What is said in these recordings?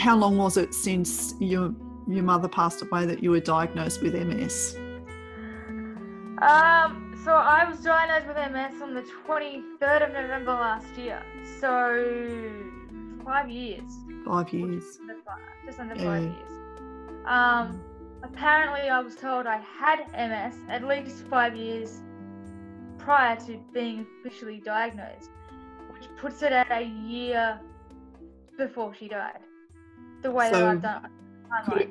how long was it since your mother passed away that you were diagnosed with MS? So I was diagnosed with MS on the 23rd of November last year. So 5 years. 5 years. Just under 5 years. Apparently I was told I had MS at least 5 years prior to being officially diagnosed, which puts it at a year before she died. The way that I've done it.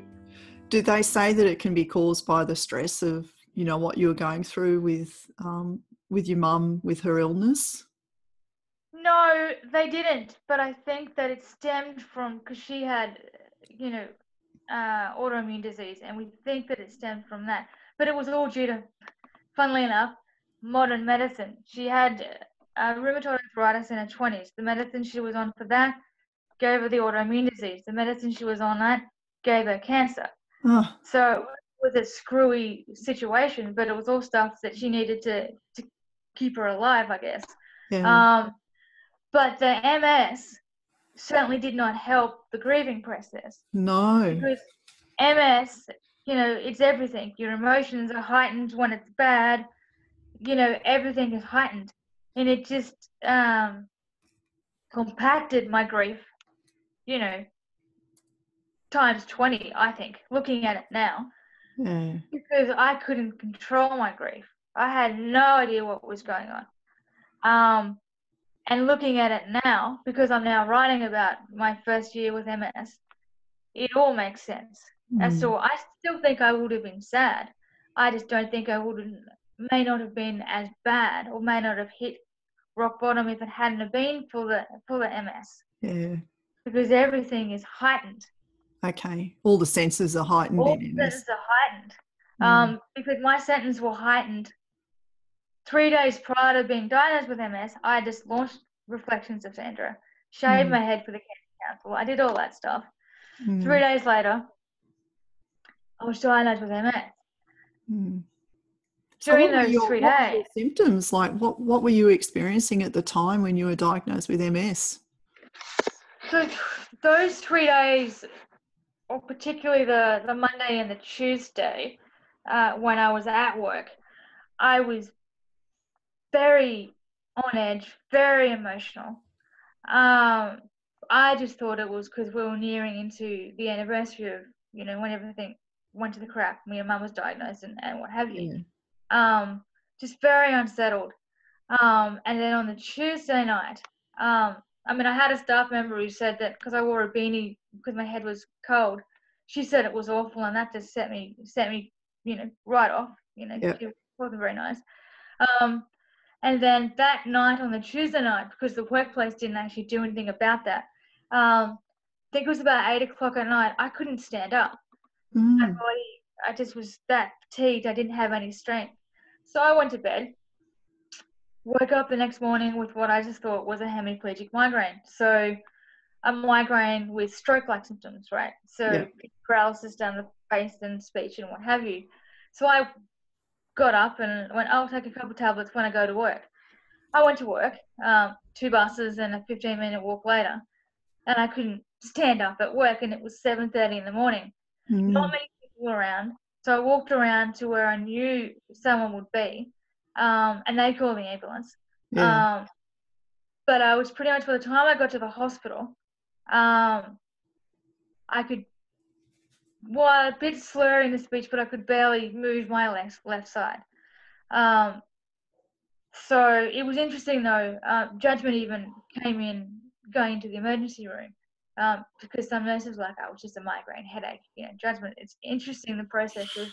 Do they say that it can be caused by the stress of, you know, what you were going through with your mum with her illness? No, they didn't. But I think that it stemmed from, because she had, you know, autoimmune disease, and we think that it stemmed from that. But it was all due to, funnily enough, modern medicine. She had rheumatoid arthritis in her 20s. The medicine she was on for that gave her the autoimmune disease. The medicine she was on that gave her cancer. Oh. So it was a screwy situation, but it was all stuff that she needed to keep her alive, I guess. Yeah. But the MS certainly did not help the grieving process. No. Because MS, you know, it's everything. Your emotions are heightened when it's bad. You know, everything is heightened. And it just compacted my grief, you know, times 20, I think, looking at it now. Yeah. Because I couldn't control my grief. I had no idea what was going on. And looking at it now, because I'm now writing about my first year with MS, it all makes sense. And so I still think I would have been sad. I just don't think may not have been as bad, or may not have hit rock bottom if it hadn't have been for the MS. Yeah. Because everything is heightened. Okay. All the senses are heightened. All the senses are heightened. Because my senses were heightened 3 days prior to being diagnosed with MS. I just launched Reflections of Sandra, shaved my head for the Cancer Council. I did all that stuff. 3 days later, I was diagnosed with MS. During those 3 days. What were your symptoms? Like, what were you experiencing at the time when you were diagnosed with MS? So those 3 days, or particularly the Monday and the Tuesday, when I was at work, I was very on edge, very emotional. I just thought it was because we were nearing into the anniversary of, you know, when everything went to the crap. My mum was diagnosed and what have you. Just very unsettled. And then on the Tuesday night, I mean, I had a staff member who said that because I wore a beanie because my head was cold, she said it was awful, and that just set me, you know, right off. You know, It wasn't very nice. And then that night, on the Tuesday night, because the workplace didn't actually do anything about that, I think it was about 8 o'clock at night, I couldn't stand up. My body, I just was that fatigued. I didn't have any strength. So I went to bed, woke up the next morning with what I just thought was a hemiplegic migraine. So a migraine with stroke-like symptoms, right? So paralysis down the face and speech and what have you. So I got up and went, I'll take a couple of tablets when I go to work. I went to work, 2 buses and a 15-minute walk later, and I couldn't stand up at work, and it was 7:30 in the morning. Not many people around, so I walked around to where I knew someone would be, and they called the ambulance. But I was pretty much, by the time I got to the hospital, I could, well, a bit slurring the speech, but I could barely move my left side. So it was interesting though. Judgment even came in going into the emergency room because some nurses were like, "Oh, it's just a migraine headache." You know, Judgment. It's interesting the process of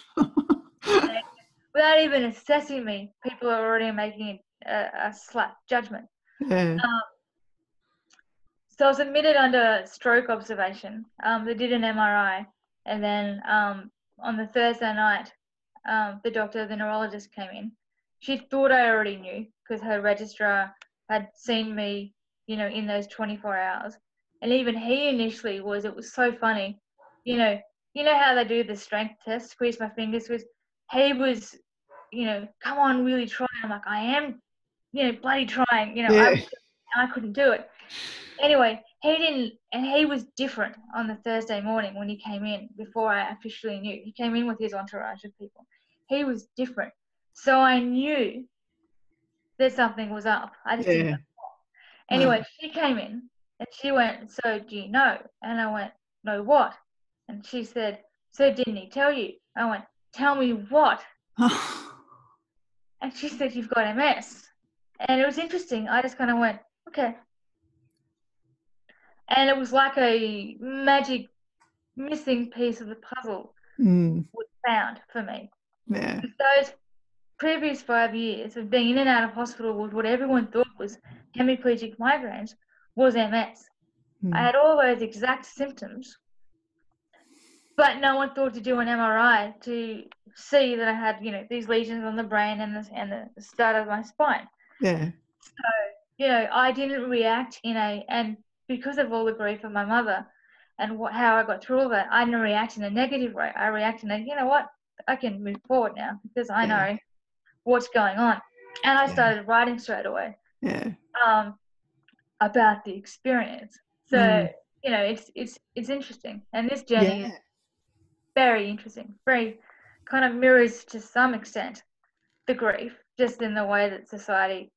without even assessing me, people are already making a slap judgment. So I was admitted under stroke observation. They did an MRI, and then on the Thursday night, the doctor, the neurologist, came in. She thought I already knew because her registrar had seen me, you know, in those 24 hours. And even he initially it was so funny. You know how they do the strength test, squeeze my fingers, he was, you know, come on, really try. I'm like, I am, you know, bloody trying, you know, I couldn't do it. Anyway, he was different on the Thursday morning when he came in before I officially knew. He came in with his entourage of people. He was different. So I knew that something was up. I just didn't know. Anyway, she came in and she went, so do you know? And I went, no, what? And she said, so didn't he tell you? I went, tell me what? And she said, you've got MS. And it was interesting. I just kind of went, okay. And it was like a magic missing piece of the puzzle was found for me. Yeah. Those previous 5 years of being in and out of hospital with what everyone thought was hemiplegic migraines was MS. I had all those exact symptoms, but no one thought to do an MRI to see that I had, these lesions on the brain and the start of my spine. Yeah. So, I didn't react and because of all the grief of my mother and how I got through all that, I didn't react in a negative way. I reacted in you know what, I can move forward now because I know what's going on. And I started writing straight away about the experience. So, it's interesting. And this journey is very interesting, very kind of mirrors to some extent the grief, just in the way that society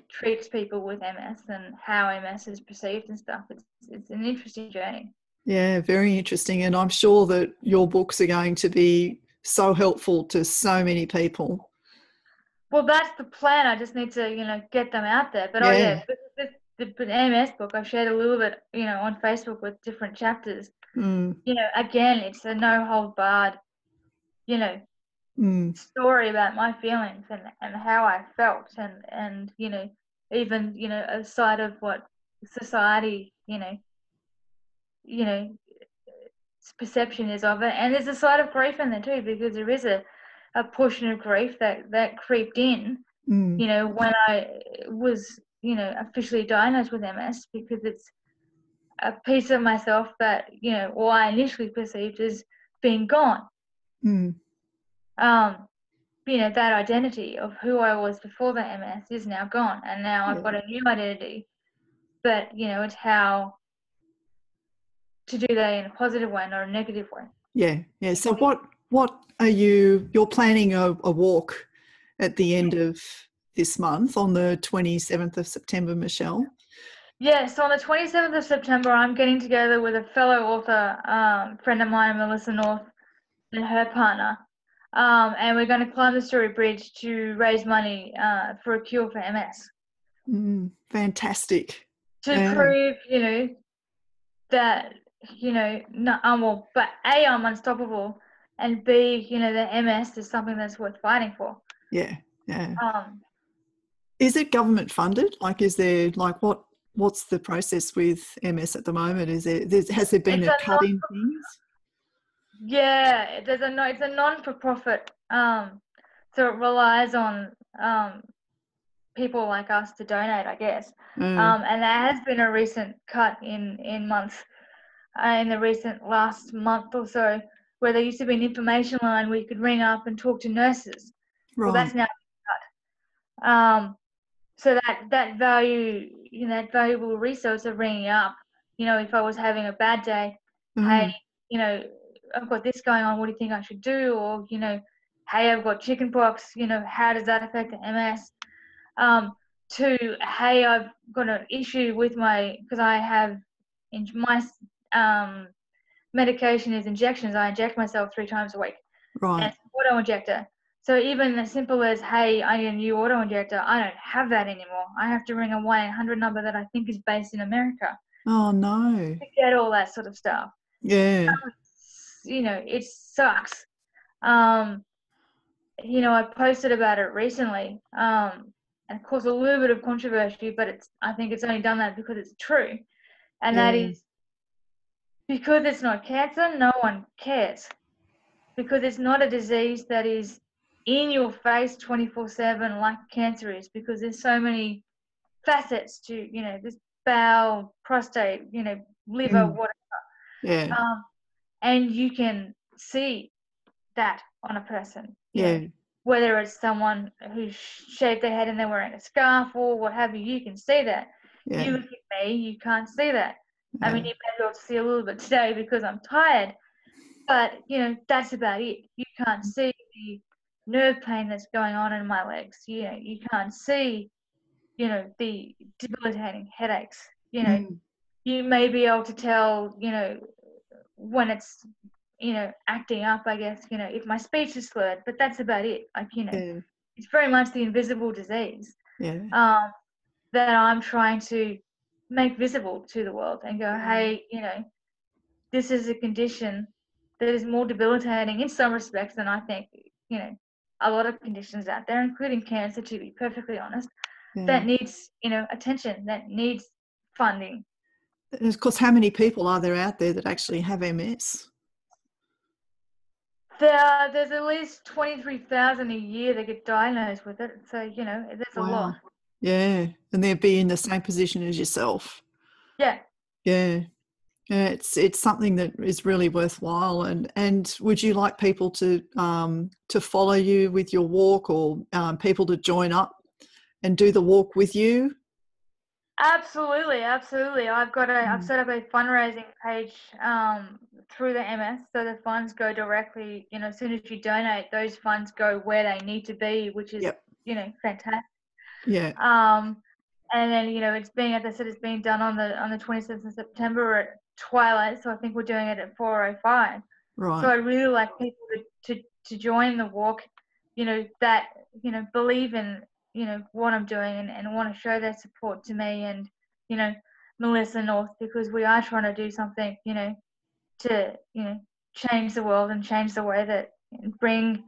treats people with MS and how MS is perceived and stuff. It's an interesting journey. Yeah, very interesting. And I'm sure that your books are going to be so helpful to so many people. Well, that's the plan. I just need to, get them out there. But the MS book, I've shared a little bit, on Facebook with different chapters. Again, it's a no hold barred, story about my feelings and how I felt and even, a side of what society, perception is of it. And there's a side of grief in there too, because there is a portion of grief that creeped in, when I was, officially diagnosed with MS, because it's a piece of myself that, or I initially perceived as being gone. That identity of who I was before the MS is now gone, and now I've got a new identity. But it's how to do that in a positive way, not a negative way. Yeah. So what are you're planning a walk at the end of this month on the 27th of September, Michelle? Yeah, so on the 27th of September, I'm getting together with a fellow author, friend of mine, Melissa North, and her partner. And we're going to climb the Story Bridge to raise money for a cure for MS. Fantastic. To prove, that, but A, I'm unstoppable, and B, the MS is something that's worth fighting for. Yeah. Is it government funded? Like, is there, like, what's the process with MS at the moment? Has there been a cut in things? Yeah, it's a non-for-profit, so it relies on people like us to donate, I guess. And there has been a recent cut in months, in the recent last month or so, where there used to be an information line where you could ring up and talk to nurses. Right. Well, that's now cut. So that value, that valuable resource of ringing up, if I was having a bad day, hey, I've got this going on, what do you think I should do? Or, hey, I've got chicken pox, how does that affect the MS? To, hey, I've got an issue with because I have my medication is injections. I inject myself 3 times a week. Right. And it's an auto injector. So even as simple as, hey, I need a new auto injector, I don't have that anymore. I have to ring a 1-800 number that I think is based in America. Oh, no. To get all that sort of stuff. Yeah. It sucks. I posted about it recently, and it caused a little bit of controversy, but I think it's only done that because it's true. And that is because it's not cancer, no one cares. Because it's not a disease that is in your face 24/7 like cancer is, because there's so many facets to, this bowel, prostate, liver, whatever. Yeah. And you can see that on a person. Yeah. Whether it's someone who's shaved their head and they're wearing a scarf or what have you, you can see that. Yeah. You look at me, you can't see that. Yeah. I mean, you may be able to see a little bit today because I'm tired, but, you know, that's about it. You can't see the nerve pain that's going on in my legs. You know, you can't see, you know, the debilitating headaches. You know, you may be able to tell, you know, when it's, you know, acting up, I guess, you know, if my speech is slurred, but that's about it. Like, you know, Yeah. it's very much the invisible disease Yeah. that I'm trying to make visible to the world and go, hey, you know, this is a condition that is more debilitating in some respects than I think, you know, a lot of conditions out there, including cancer, to be perfectly honest, that needs, you know, attention, that needs funding. And of course, how many people are there out there that actually have MS? There's at least 23,000 a year that get diagnosed with it. So, you know, there's a lot. Yeah. And they'd be in the same position as yourself. Yeah. Yeah. Yeah, it's something that is really worthwhile. And would you like people to follow you with your walk, or people to join up and do the walk with you? Absolutely. I've set up a fundraising page through the MS, so the funds go directly, you know, as soon as you donate, those funds go where they need to be, which is, you know, fantastic. Yeah. And then, you know, it's being, as I said, it's being done on the 26th of September at twilight, so I think we're doing it at 4:05. Right. So I really like people to join the walk, you know, that, you know, believe in, you know, what I'm doing and want to show their support to me and, you know, Melissa North, because we are trying to do something, you know, to, you know, change the world and change the way that, bring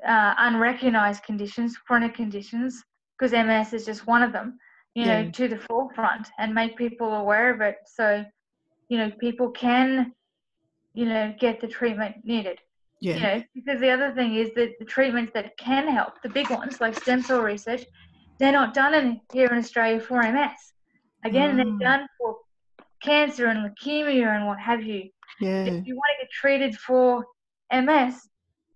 unrecognized conditions, chronic conditions, because MS is just one of them, you know, to the forefront and make people aware of it, so, you know, people can, you know, get the treatment needed. Yeah. You know, because the other thing is that the treatments that can help, the big ones like stem cell research, they're not done here in Australia for MS. Again, they're done for cancer and leukemia and what have you. Yeah. If you want to get treated for MS,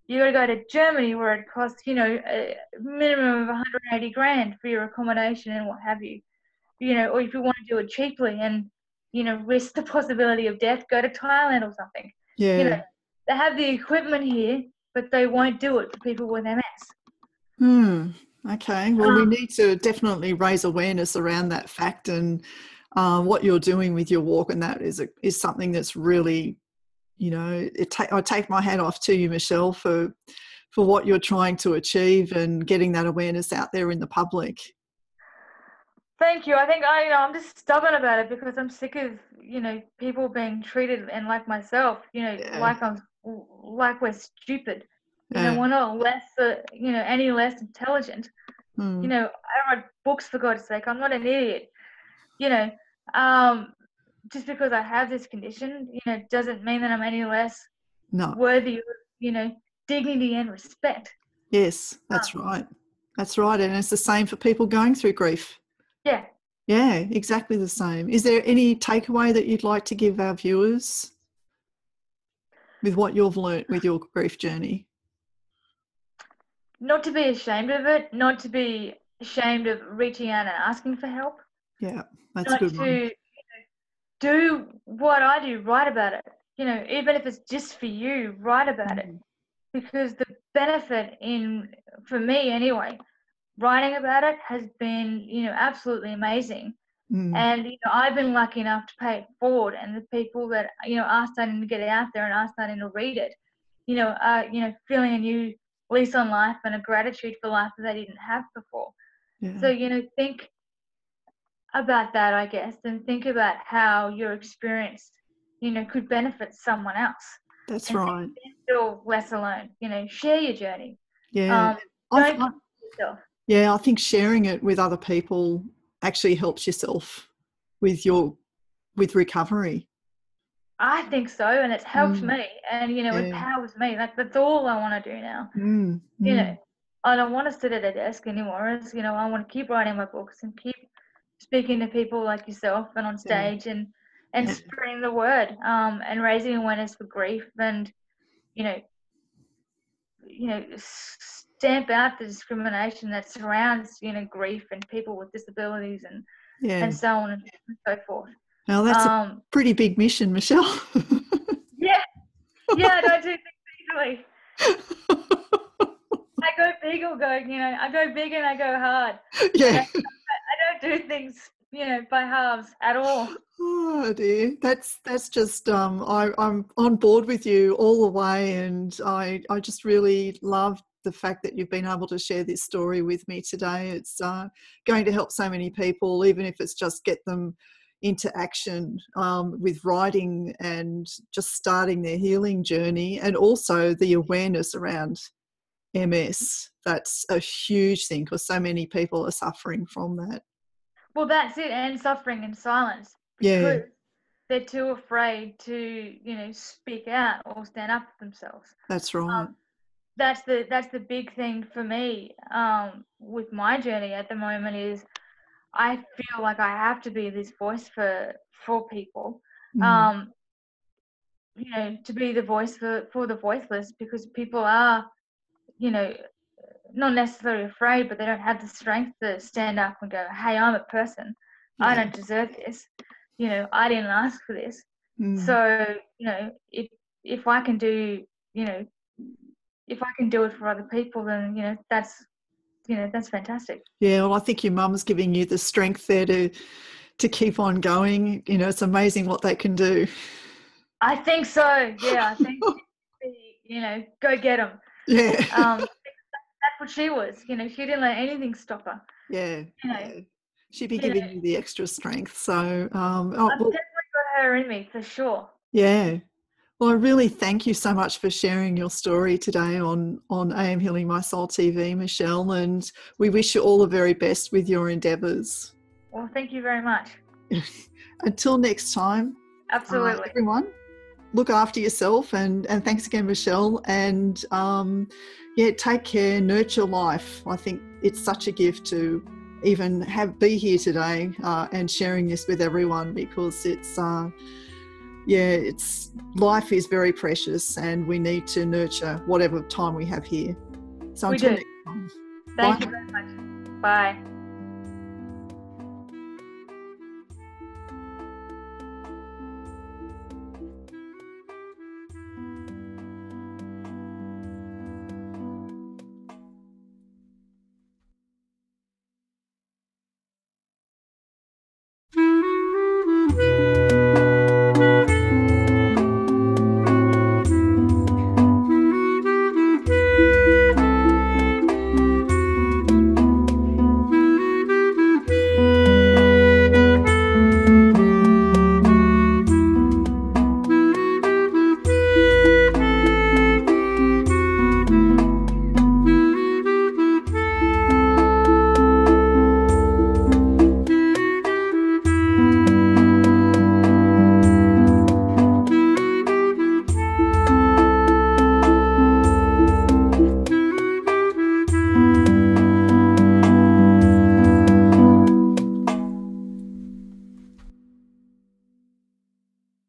you got to go to Germany, where it costs, you know, a minimum of 180 grand for your accommodation and what have you. You know, or if you want to do it cheaply and, you know, risk the possibility of death, go to Thailand or something. Yeah. You know, they have the equipment here, but they won't do it for people with MS. Okay. Well, we need to definitely raise awareness around that fact, and what you're doing with your walk, and that is something that's really, you know, I take my hat off to you, Michelle, for what you're trying to achieve and getting that awareness out there in the public. Thank you. I think I'm just stubborn about it because I'm sick of, you know, people being treated and like myself, you know, like we're stupid. You know, we're not less, you know, any less intelligent. You know, I write books, for God's sake. I'm not an idiot. You know, just because I have this condition, you know, doesn't mean that I'm any less worthy of, you know, dignity and respect. Yes, that's right. That's right. And it's the same for people going through grief. Yeah. Yeah, exactly the same. Is there any takeaway that you'd like to give our viewers with what you've learnt with your grief journey? Not to be ashamed of it, not to be ashamed of reaching out and asking for help. Yeah, that's a good one. Not to, you know, do what I do, write about it. You know, even if it's just for you, write about it. Because the benefit for me anyway, writing about it has been, you know, absolutely amazing. And, you know, I've been lucky enough to pay it forward, and the people that, you know, are starting to get it out there and are starting to read it, you know, are, you know, feeling a new lease on life and a gratitude for life that they didn't have before. So, you know, think about that, I guess, and think about how your experience, you know, could benefit someone else. That's right. Feel less alone. You know, share your journey. Yeah. Don't keep yourself. Yeah, I think sharing it with other people actually helps yourself with recovery. I think so, and it's helped me, and, you know, empowers me. Like, that's all I want to do now. You know, I don't want to sit at a desk anymore. As you know, I want to keep writing my books and keep speaking to people like yourself and on stage and spreading the word, and raising awareness for grief, and, you know, stamp out the discrimination that surrounds, you know, grief and people with disabilities, and Yeah. and so on and so forth. Now that's a pretty big mission, Michelle. Yeah, I don't do things easily. I go big or go, I go big and I go hard. Yeah. I don't do things, by halves at all. Oh dear, that's just I'm on board with you all the way, and I just really love the fact that you've been able to share this story with me today. It's going to help so many people, even if it's just get them into action with writing and just starting their healing journey, and also the awareness around MS. That's a huge thing because so many people are suffering from that. Well, that's it, and suffering in silence Yeah, because they're too afraid to, speak out or stand up for themselves. that's right. That's the big thing for me with my journey at the moment is I feel like I have to be this voice for people, to be the voice for the voiceless, because people are, not necessarily afraid, but they don't have the strength to stand up and go, hey, I'm a person. I don't deserve this. I didn't ask for this. So, if I can do, if I can do it for other people, then, that's fantastic. Yeah, well, I think your mum's giving you the strength there to keep on going. It's amazing what they can do. I think so. Yeah, I think, go get them. Yeah. That's what she was. She didn't let anything stop her. Yeah. She'd be giving you the extra strength. So I've definitely got her in me for sure. Yeah. Well, I really thank you so much for sharing your story today on AM Healing My Soul TV, Michelle, and we wish you all the very best with your endeavours. Well, thank you very much. Until next time. Absolutely. Everyone, look after yourself, and thanks again, Michelle, and take care, nurture life. I think it's such a gift to even be here today and sharing this with everyone, because it's life is very precious, and we need to nurture whatever time we have here. So until next time. Thank you very much. Bye.